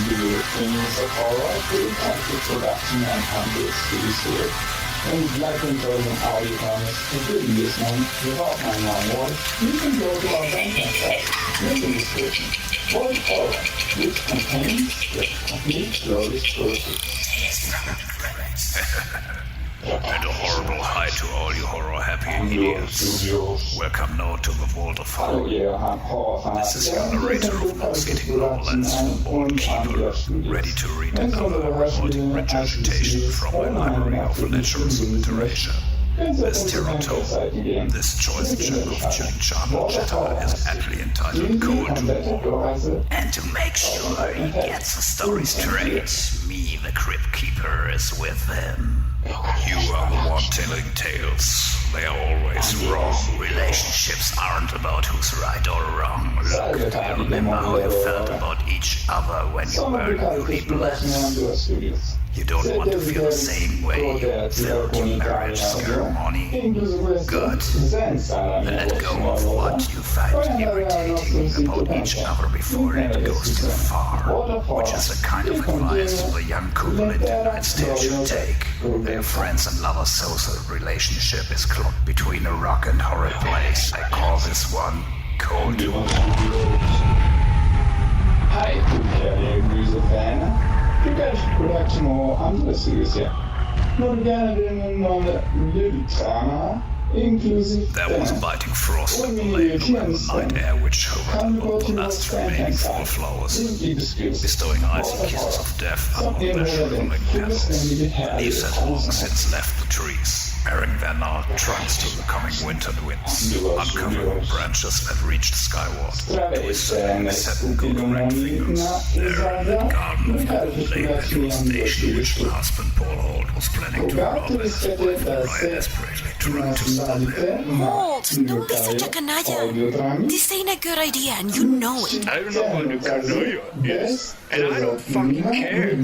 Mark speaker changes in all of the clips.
Speaker 1: the Kings of Horror, Crypt production and Humble Studio. And like enjoying audio comments for good listening without my long voice, you can go to our Bandcamp site in the description. Voice Horror, which contains the complete story process.
Speaker 2: And a horrible hi to all you horror-happy idiots. Welcome now to the Vault of Horror. This is your narrator of nauseating novelettes from Bold Keeper, ready to read another revolting regurgitation from my library of naturals of literature. This Toronto, this choice gem of charnel chatter is aptly entitled Cold War. And to make sure he gets the story straight, me, the Crypt Keeper, is with him. You are the one telling tales. They are always wrong. Relationships aren't about who's right or wrong. Look, do you remember how you felt about each other when you were newly blessed? You don't want to feel the same way you felt your marriage ceremony. Good. Then let go of what you find irritating about each other before it goes too far, which is the kind of advice the young couple in the United States should take. Their friends and lovers' social relationship is clocked between a rock and horrid place. I call this one Cold War.
Speaker 1: Hei, kjære Grusefan. Du kanskje production og andre serier. Når du gjerne vil noen lydtrenere, inklusive
Speaker 2: There was biting frost on the lake and the night air which hovered above the last remaining fall flowers, bestowing icy kisses of death upon their shriveling petals. Leaves had long since left the trees, bearing their gnarled trunks to the coming winter winds, uncovering branches that reached skyward, twisted in 7 golden red fingers. There in that garden of gold lay that devastation which the husband Pohl Holt was planning to rob and his wife Marius desperately trying to stop him.
Speaker 3: Holt, don't be such a canalla. This ain't a good idea and you know it.
Speaker 4: I don't know what a canalla is, and I don't fucking care.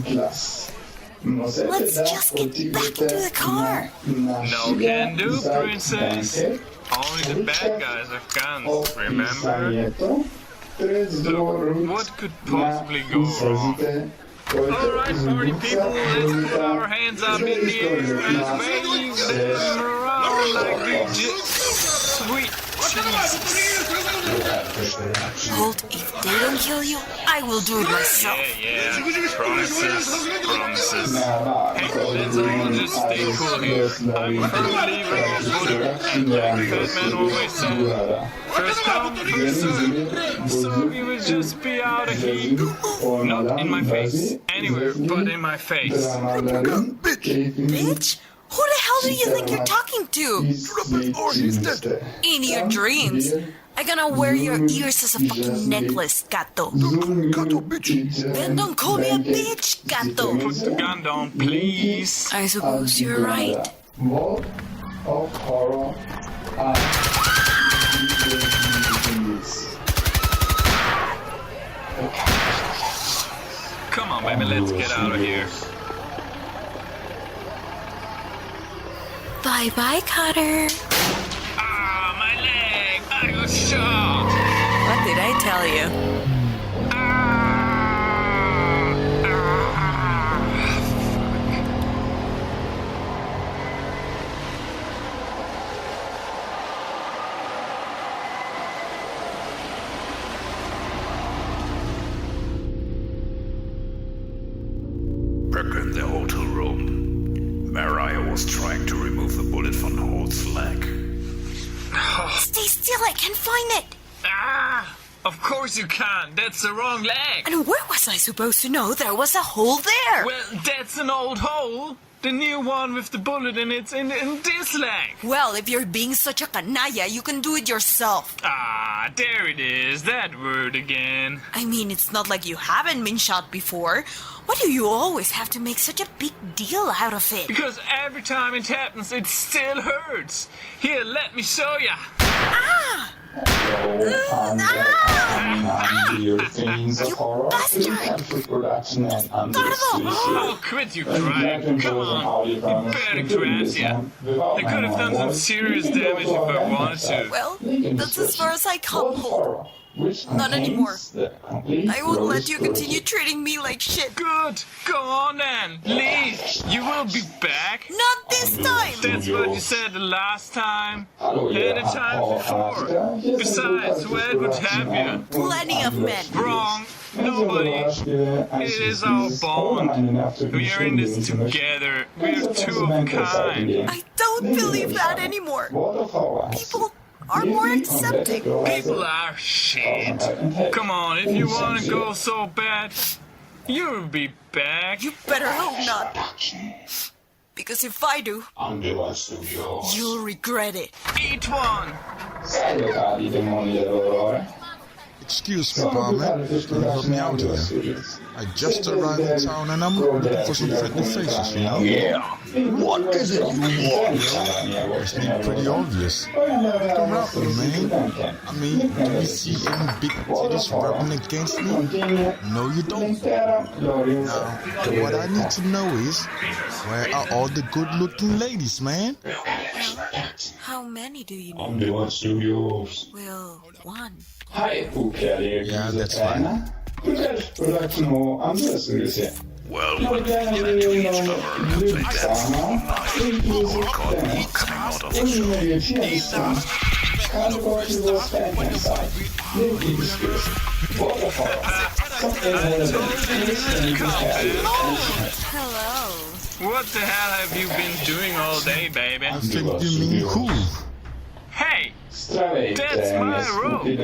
Speaker 3: Let's just get back into the car.
Speaker 4: No can do, princess. Only the bad guys have guns, remember? What could possibly go wrong? Alright, party people, let's put our hands up in the air and wave them around like big sweet cheese.
Speaker 3: Holt, if they don't kill you, I will do it myself.
Speaker 4: Yeah, promises. Hey, let's all just stay cool here. I'm a firm believer in voodoo, and like the good man always said, first come, first serve. So we will just be out of here. Not in my face, anywhere but in my face.
Speaker 3: Bitch? Who the hell do you think you're talking to? In your dreams. I'm gonna wear your ears as a fucking necklace, Kadjo. Then don't call me a bitch, Kadjo.
Speaker 4: Put the gun down, please.
Speaker 3: I suppose you're right.
Speaker 1: Vault of Horror.
Speaker 4: Come on, baby, let's get out of here.
Speaker 3: Bye-bye, Cutter.
Speaker 4: Ah, my leg! I got shot!
Speaker 3: What did I tell you?
Speaker 2: Back in the hotel room, Marius was trying to remove the bullet from Holt's leg.
Speaker 3: Stay still, I can't find it.
Speaker 4: Ah! Of course you can't. That's the wrong leg.
Speaker 3: And where was I supposed to know there was a hole there?
Speaker 4: Well, that's an old hole. The new one with the bullet in it's in this leg.
Speaker 3: Well, if you're being such a canalla, you can do it yourself.
Speaker 4: Ah, there it is. That word again.
Speaker 3: I mean, it's not like you haven't been shot before. Why do you always have to make such a big deal out of it?
Speaker 4: Because every time it happens, it still hurts. Here, let me show ya.
Speaker 3: Ah!
Speaker 1: Dear Fiends of Horror, production and
Speaker 4: Oh, quit you crying. Come on. You better crash, yeah. I could have done some serious damage if I wanted to.
Speaker 3: Well, that's as far as I come, Holt. Not anymore. I won't let you continue treating me like shit.
Speaker 4: Good. Go on then. Leave. You will be back.
Speaker 3: Not this time.
Speaker 4: That's what you said the last time. And the time before. Besides, who else would have you?
Speaker 3: Plenty of men.
Speaker 4: Wrong. Nobody. It is our bond. We are in this together. We are two of a kind.
Speaker 3: I don't believe that anymore. People are more accepting.
Speaker 4: People are shit. Come on, if you want to go so bad, you'll be back.
Speaker 3: You better hope not. Because if I do, you'll regret it.
Speaker 4: Eat one.
Speaker 5: Excuse me, Barman. Can you help me out here? I just arrived in town and I'm looking for some friendly faces, you know?
Speaker 6: Yeah. What is it you want?
Speaker 5: It's pretty obvious. Come out, man. I mean, do you see any big titties rubbing against me? No, you don't. Now, what I need to know is, where are all the good-looking ladies, man?
Speaker 3: How many do you need? Well, one.
Speaker 5: Yeah, that's fine.
Speaker 2: Well, when we get to each other, complete dance night. Pohl caught me coming out of the
Speaker 3: Hello.
Speaker 4: What the hell have you been doing all day, baby?
Speaker 5: I think you mean who?
Speaker 4: Hey! That's my rope!
Speaker 5: Is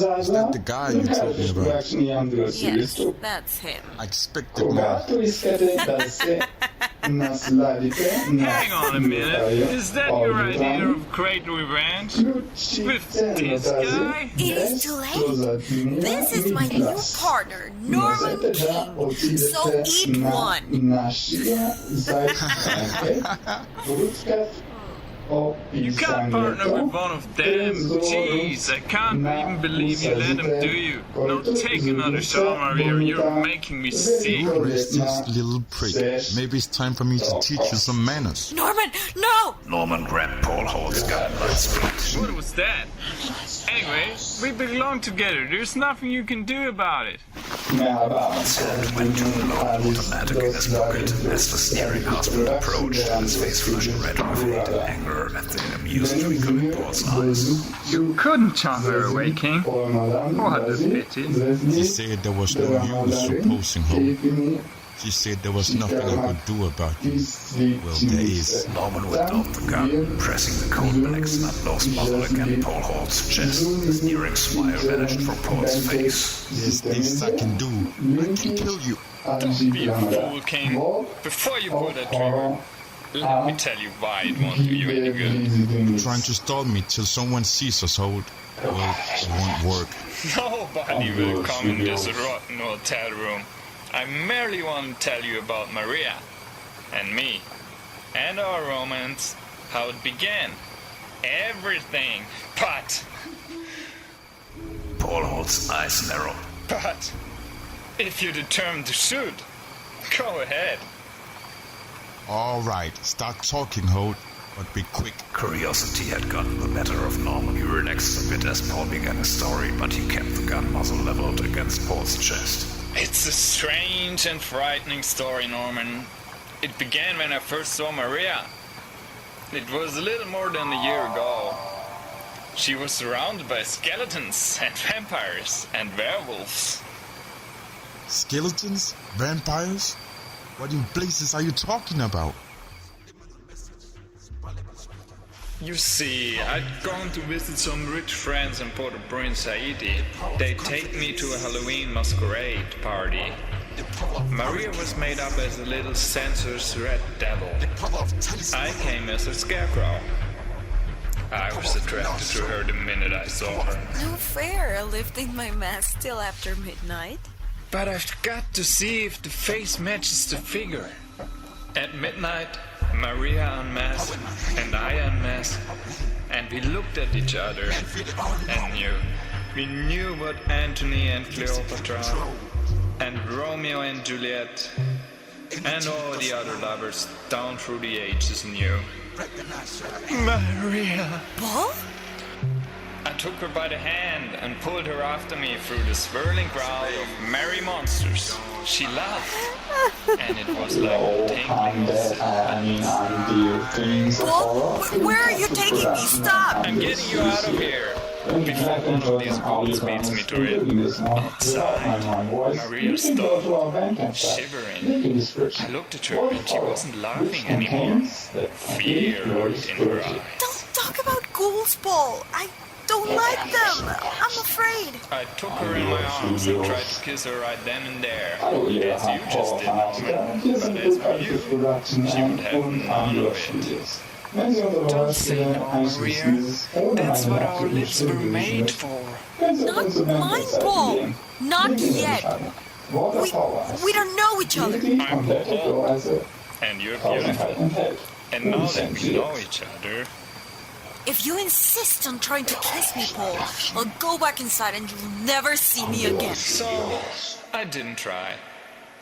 Speaker 5: that the guy you're talking about?
Speaker 3: Yes, that's him.
Speaker 5: I expected more.
Speaker 4: Hang on a minute. Is that your idea of great revenge? With this guy?
Speaker 3: It is too late. This is my new partner, Norman King. So eat one.
Speaker 4: You can't partner with one of them. Jeez, I can't even believe you let him do you. Now take another shot, Mario. You're making me sick.
Speaker 5: Rest his little prick. Maybe it's time for me to teach you some manners.
Speaker 3: Norman, no!
Speaker 2: Norman grabbed Paul Holt's gun by its feet.
Speaker 4: What was that? Anyway, we belong together. There's nothing you can do about it.
Speaker 2: Instead went to the loaded automatic in his pocket as the sneering husband approached, his face flushed red with hate and anger at the amused twinkle in Paul's eyes.
Speaker 4: You couldn't charm her away, King. What a pity.
Speaker 5: She said there was no use supposing Holt. She said there was nothing I could do about you. Well, there is.
Speaker 2: Norman whipped out the gun, pressing the cold black snub-nosed muzzle against Paul Holt's chest. The sneering smile vanished from Paul's face.
Speaker 5: There's things I can do. I can kill you.
Speaker 4: Don't be a fool, King. Before you pull that trigger, let me tell you why it won't do you any good.
Speaker 5: Trying to stall me till someone sees us, Holt. Well, it won't work.
Speaker 4: Nobody will come in this rotten hotel room. I merely want to tell you about Maria and me and our romance, how it began, everything. But
Speaker 2: Paul Holt's eyes narrowed.
Speaker 4: But if you're determined to shoot, go ahead.
Speaker 5: All right, start talking, Holt, but be quick.
Speaker 2: Curiosity had gotten the better of Norman. He relaxed a bit as Paul began his story, but he kept the gun muzzle leveled against Paul's chest.
Speaker 4: It's a strange and frightening story, Norman. It began when I first saw Maria. It was a little more than a year ago. She was surrounded by skeletons and vampires and werewolves.
Speaker 5: Skeletons? Vampires? What in blazes are you talking about?
Speaker 4: You see, I'd gone to visit some rich friends in Port-au-Prince, Haiti. They take me to a Halloween masquerade party. Maria was made up as a little sensuous red devil. I came as a scarecrow. I was attracted to her the minute I saw her.
Speaker 3: No fair, lifting my mask till after midnight.
Speaker 4: But I've got to see if the face matches the figure. At midnight, Maria unmasked and I unmasked, and we looked at each other and knew. We knew what Antony and Cleopatra and Romeo and Juliet and all the other lovers down through the ages knew. Maria.
Speaker 3: Paul?
Speaker 4: I I took her by the hand and pulled her after me through the swirling crowd of merry monsters. She laughed, and it was like tingling.
Speaker 3: Paul, where are you taking me? Stop!
Speaker 4: I'm getting you out of here. Before one of these wolves beats me to it. Outside, Maria stopped, shivering. I looked at her and she wasn't laughing anymore. Fear lurked in her eyes.
Speaker 3: Don't talk about ghouls, Paul. I don't like them. I'm afraid.
Speaker 4: I took her in my arms and tried to kiss her right then and there, as you just did, Norman. But as for you, she would have none of it. Don't say no, Maria. That's what our lips were made for.
Speaker 3: Not mine, Paul. Not yet. We don't know each other.
Speaker 4: I'm Pohl, and you're beautiful. And now that we know each other...
Speaker 3: If you insist on trying to kiss me, Paul, I'll go back inside and you'll never see me again.
Speaker 4: So, I didn't try.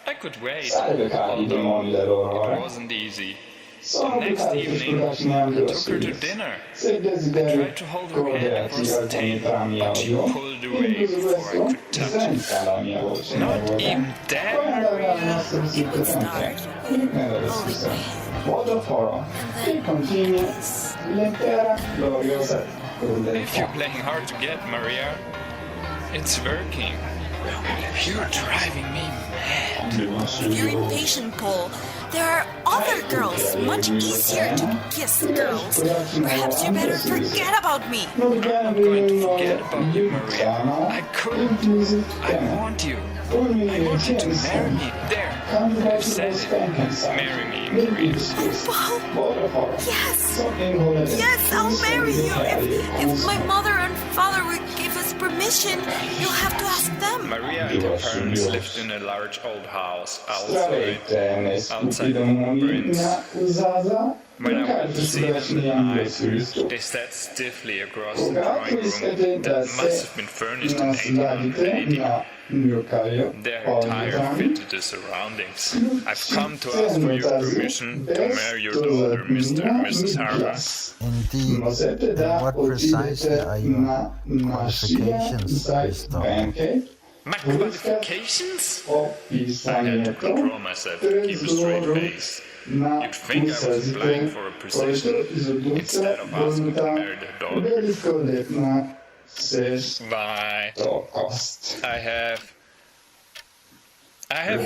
Speaker 4: I could wait, although it wasn't easy. The next evening, I took her to dinner. I tried to hold her hand across the table, but she pulled away before I could touch it. Not even that, Maria.
Speaker 3: It would start with holding my hand.
Speaker 4: If you're playing hard to get, Maria, it's working. You're driving me mad.
Speaker 3: You're impatient, Paul. There are other girls, much easier to kiss girls. Perhaps you better forget about me.
Speaker 4: I'm not going to forget about you, Maria. I couldn't. I want you. I want you to marry me. There, I've said it. Marry me, Maria.
Speaker 3: Paul, yes. Yes, I'll marry you. If my mother and father would give us permission, you'll have to ask them.
Speaker 4: Maria and her parents lived in a large old house outside the footprints. When I went to see them at night, they sat stiffly across the drawing room that must have been furnished in 1880. Their attire fitted the surroundings. I've come to ask for your permission to marry your daughter, Mr. and Mrs. Harman.
Speaker 5: Indeed. And what precisely are your qualifications, Mr.?
Speaker 4: My qualifications? I had to control myself to keep a straight face. You'd think I was applying for a position instead of asking to marry their daughter. Why, I have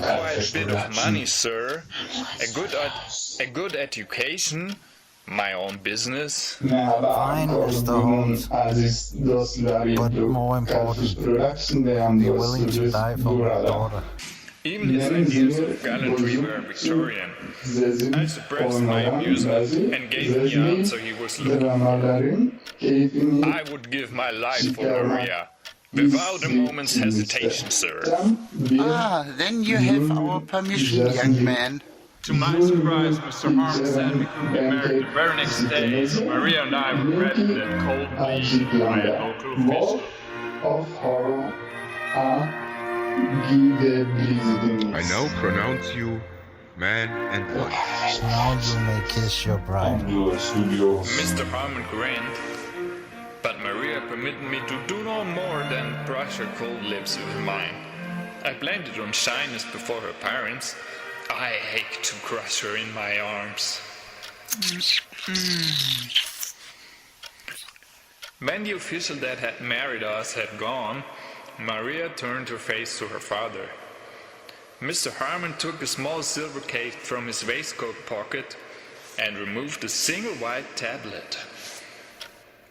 Speaker 4: quite a bit of money, sir. A good education, my own business.
Speaker 5: Fine, Mr. Holt. But more important, be willing to die for my daughter.
Speaker 4: Even his ideas of gallantry were Victorian. I suppressed my amusement and gave me out so he was looking. I would give my life for Maria, without a moment's hesitation, sir.
Speaker 6: Ah, then you have our permission, young man.
Speaker 4: To my surprise, Mr. Harman said we could be married the very next day, so Maria and I were greeted at coldly by a local official.
Speaker 7: I now pronounce you man and wife.
Speaker 5: Now you may kiss your bride.
Speaker 4: Mr. Harman grinned, but Maria permitted me to do no more than brush her cold lips with mine. I blamed it on shyness before her parents. I ached to crush her in my arms. When the official that had married us had gone, Maria turned her face to her father. Mr. Harman took a small silver case from his waistcoat pocket and removed a single white tablet.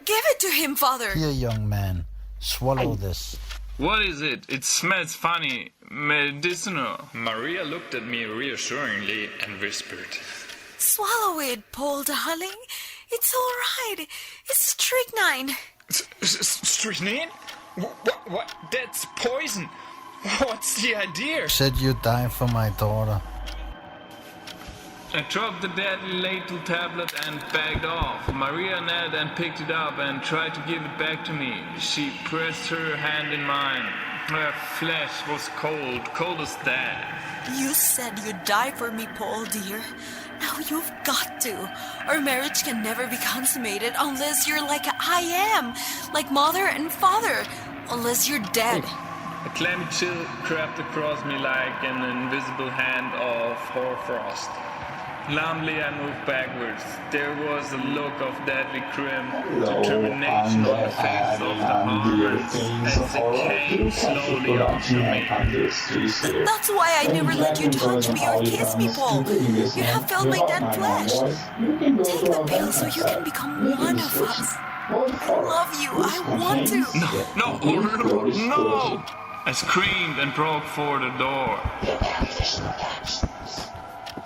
Speaker 3: Give it to him, Father.
Speaker 5: Here, young man. Swallow this.
Speaker 4: What is it? It smells funny. Medicinal. Maria looked at me reassuringly and whispered.
Speaker 3: Swallow it, Paul, darling. It's all right. It's strychnine.
Speaker 4: Strychnine? What? That's poison. What's the idea?
Speaker 5: Said you'd die for my daughter.
Speaker 4: I dropped the deadly lethal tablet and backed off. Maria knelt and picked it up and tried to give it back to me. She pressed her hand in mine. Her flesh was cold as death.
Speaker 3: You said you'd die for me, Paul, dear. Now No, you've got to. Our marriage can never be consummated unless you're like I am. Like mother and father. Unless you're dead.
Speaker 4: A clammy chill crept across me like an invisible hand of hoarfrost. Numbly I moved backwards. There was a look of deadly grim determination on the faces of the Harmans as they came slowly up to me.
Speaker 3: That's why I never let you touch me or kiss me, Pohl. You have felt my dead flesh. Take the pill so you can become one of us. I love you. I want to.
Speaker 4: No! I screamed and broke for the door.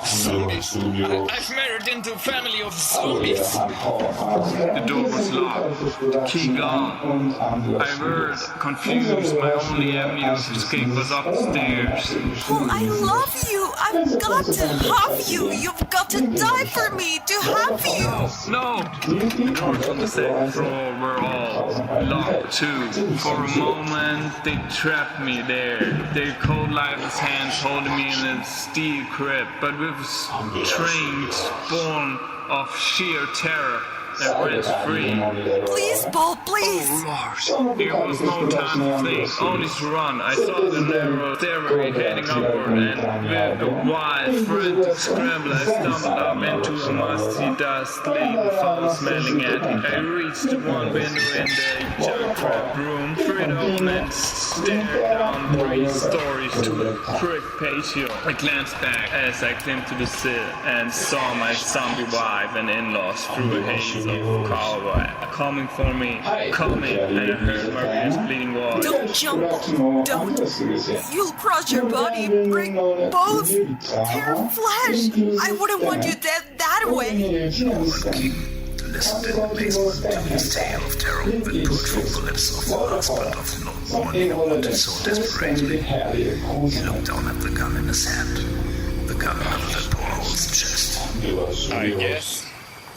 Speaker 4: Zombies! I've married into a family of zombies! The door was locked, the key gone. I heard, confused, my only avenue of escape was upstairs.
Speaker 3: Pohl, I love you! I've got to have you! You've got to die for me to have you!
Speaker 4: No! The doors on the second floor were all locked too. For a moment, they trapped me there. Their cold, lifeless hands holding me in a steel grip, but with strength born of sheer terror that rent free.
Speaker 3: Please, Pohl, please!
Speaker 4: Oh Lord, there was no time to think, only to run. I saw the narrow stairway heading upward, and with a wild, frantic scramble, I stumbled up into a musty, dust-laden, foul-smelling attic. I reached the one window in the junk-wrapped room, threw it open, and stared down 3 stories to the Crypt patio. I glanced back as I climbed to the sill and saw my zombie wife and in-laws through a haze of cowboy coming for me, coming, and I heard Marius bleeding water.
Speaker 3: Don't jump, don't. You'll crush your body, break bones, tear flesh. I wouldn't want you dead that way.
Speaker 2: Listened in amazement to his tale of terror that poured from the lips of the husband of the woman he wanted so desperately. He looked down at the gun in his hand, the gun leveled at poor Holt's chest.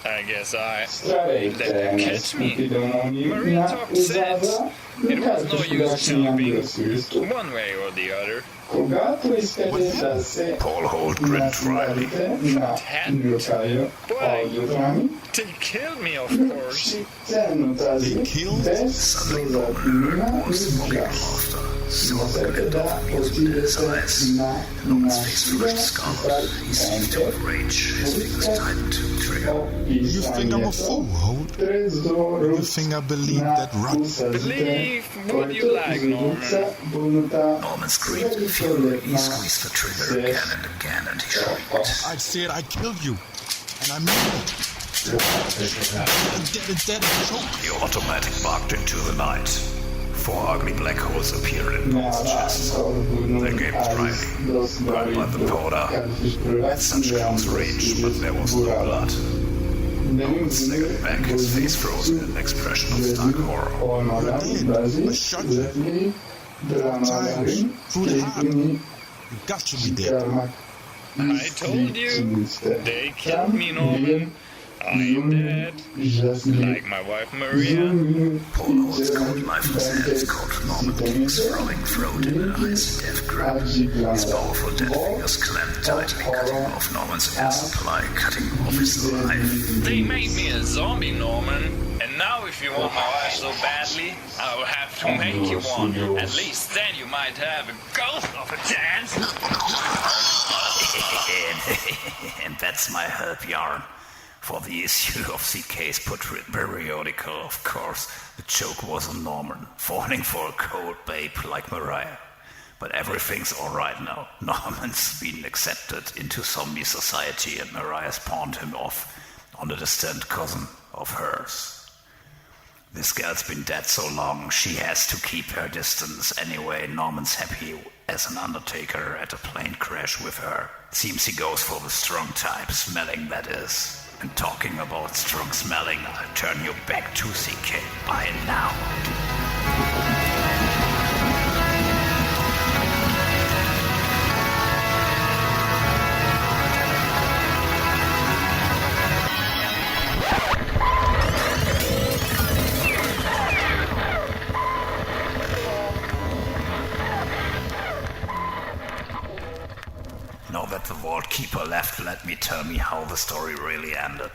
Speaker 4: I guess I let them catch me. Maria talked sense. It was no use jumping one way or the other.
Speaker 2: Pohl Holt grinned wryly.
Speaker 4: Boy, they killed me, of course.
Speaker 5: They killed?
Speaker 2: Suddenly Norman heard more smoking laughter. Saw the glint of amusement in his eyes. Norman's face flushed scarlet. He seemed to have rage. His fingers tightened to the trigger.
Speaker 5: You think I'm a fool, Holt? You think I believe that rot?
Speaker 4: Believe what you like, Norman.
Speaker 2: Norman screamed in fury. He squeezed the trigger again and again, and he shrieked.
Speaker 5: I said I'd kill you, and I mean it. Dead, choke.
Speaker 2: The automatic barked into the night. 4 ugly black holes appeared in Paul's chest. They gaped dryly, burned by the powder, at such close range, but there was no blood. Norman staggered back, his face frozen in an expression of stark horror.
Speaker 5: I shot you. 4 times, through the heart. You got to be dead.
Speaker 4: I told you, they killed me, Norman. I am dead, like my wife Maria.
Speaker 2: Pohl Holt's cold, lifeless hands caught Norman King's throbbing throat in an icy death grip. His powerful dead fingers clamped tightly, cutting off Norman's air supply, cutting off his life.
Speaker 4: They made me a zombie, Norman. And now if you want my wife so badly, I will have to make you one. At least then you might have a ghost of a chance.
Speaker 2: And that's my help yarn. For the issue of the case periodical, of course, the joke was on Norman, falling for a cold babe like Mariah. But everything's alright now. Norman's been accepted into zombie society and Mariah's pawned him off on a distant cousin of hers. This girl's been dead so long, she has to keep her distance anyway. Norman's happy as an undertaker at a plane crash with her. Seems he goes for the strong type, smelling that is. And talking about strong smelling, I'll turn you back to CK by now. Now that the vault keep shopkeeper left, let me tell me how the story really ended.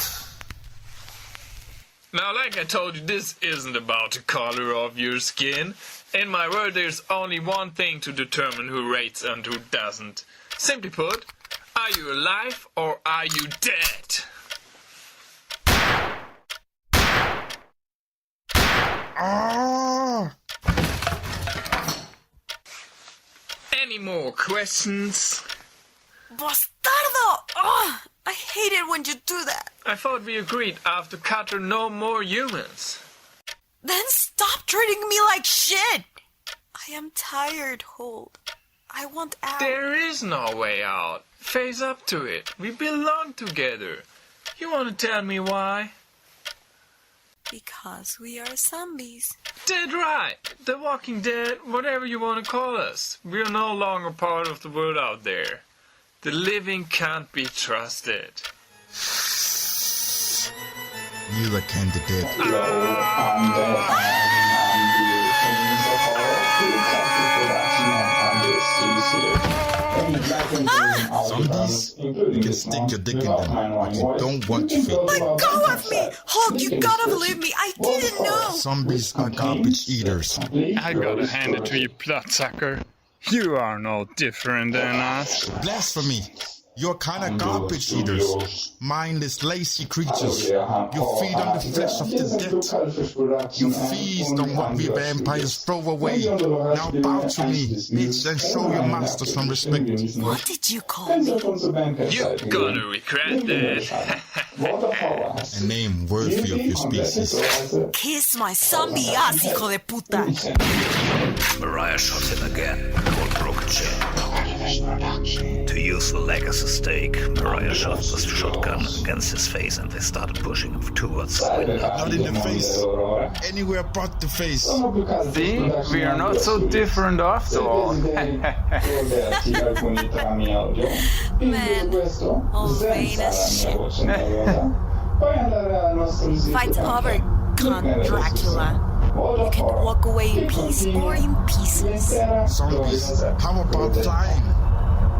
Speaker 4: Now, like I told you, this isn't about the color of your skin. In my world, there's only one thing to determine who rates and who doesn't. Simply put, are you alive or are you dead?
Speaker 5: Ah!
Speaker 4: Any more questions?
Speaker 3: Bastardo! Oh, I hate it when you do that.
Speaker 4: I thought we agreed after Kadjo no more humans.
Speaker 3: Then stop treating me like shit. I am tired, Holt. I want out.
Speaker 4: There is no way out. Face up to it. We belong together. You want to tell me why?
Speaker 3: Because we are zombies.
Speaker 4: Dead right. The Walking Dead, whatever you want to call us. We're no longer part of the world out there. The living can't be trusted.
Speaker 5: Neither can the dead. Zombies? You can stick your dick in them, but you don't want to fit.
Speaker 3: Let go of me! Holt, you gotta believe me. I didn't know.
Speaker 5: Zombies are garbage eaters.
Speaker 4: I gotta hand it to you, bloodsucker. You are no different than us.
Speaker 5: Blasphemy! You're kind of garbage eaters, mindless, lazy creatures. You feed on the flesh of the dead. You feast on what we vampires throw away. Now bow to me, bitch, and show your masters some respect.
Speaker 3: What did you call me?
Speaker 4: You're gonna regret that.
Speaker 5: A name worthy of your species.
Speaker 3: Kiss my zombie ass, hijo de puta.
Speaker 2: Marius shot him again. Colt broke a chain. To use the leg as a stake, Marius shot the shotgun against his face and they started pushing him towards the window.
Speaker 5: Not in the face. Anywhere but the face.
Speaker 4: See? We are not so different after all.
Speaker 3: Man, all vain as shit. Fight's over, Count Dracula. You can walk away in peace or in pieces.
Speaker 5: Zombies, how about flying?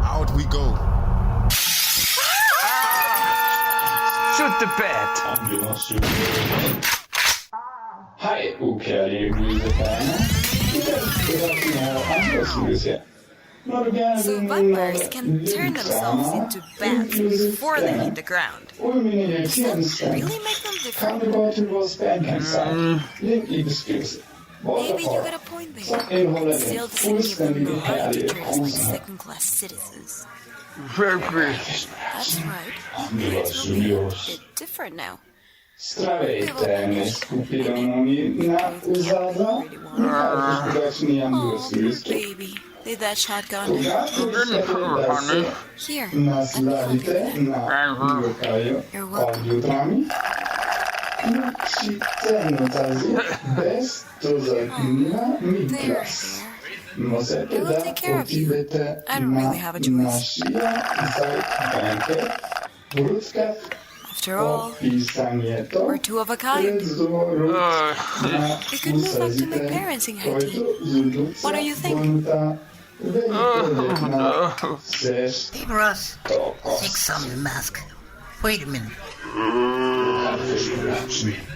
Speaker 5: Out we go.
Speaker 4: Shoot the bed.
Speaker 1: Hej, okärlige grisefärger.
Speaker 3: So vampires can turn themselves into bats before they hit the ground. Does that really make them different? Maybe you got a point there. It still doesn't give them the right to treat us like second-class citizens. That's right. Things will be a bit different now.
Speaker 1: Zdravejte, skupina na Zaza.
Speaker 3: Oh, baby. Leave that shotgun. Here, you're welcome. There. We'll take care of you. I don't really have a choice. After all, we're two of a kind. We could move back to my parents in Haiti. What do you think?
Speaker 8: Hey, Ross, take some of the mask. Wait a minute.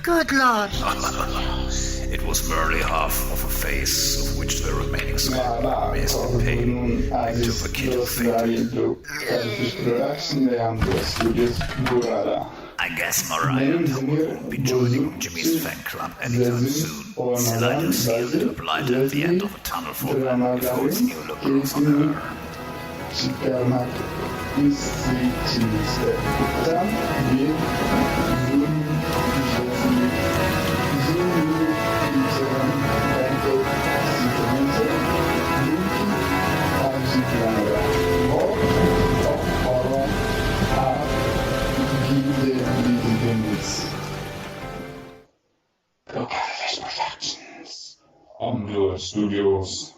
Speaker 8: Good Lord.
Speaker 2: It was merely half of a face, of which the remaining skull remains in pain, and to the kid who fainted. I guess Mariah won't be joining Jimmy's fan club anytime soon. Still, I do see a little light at the end of a tunnel for them if Holt's new look grows on her.
Speaker 1: Studios.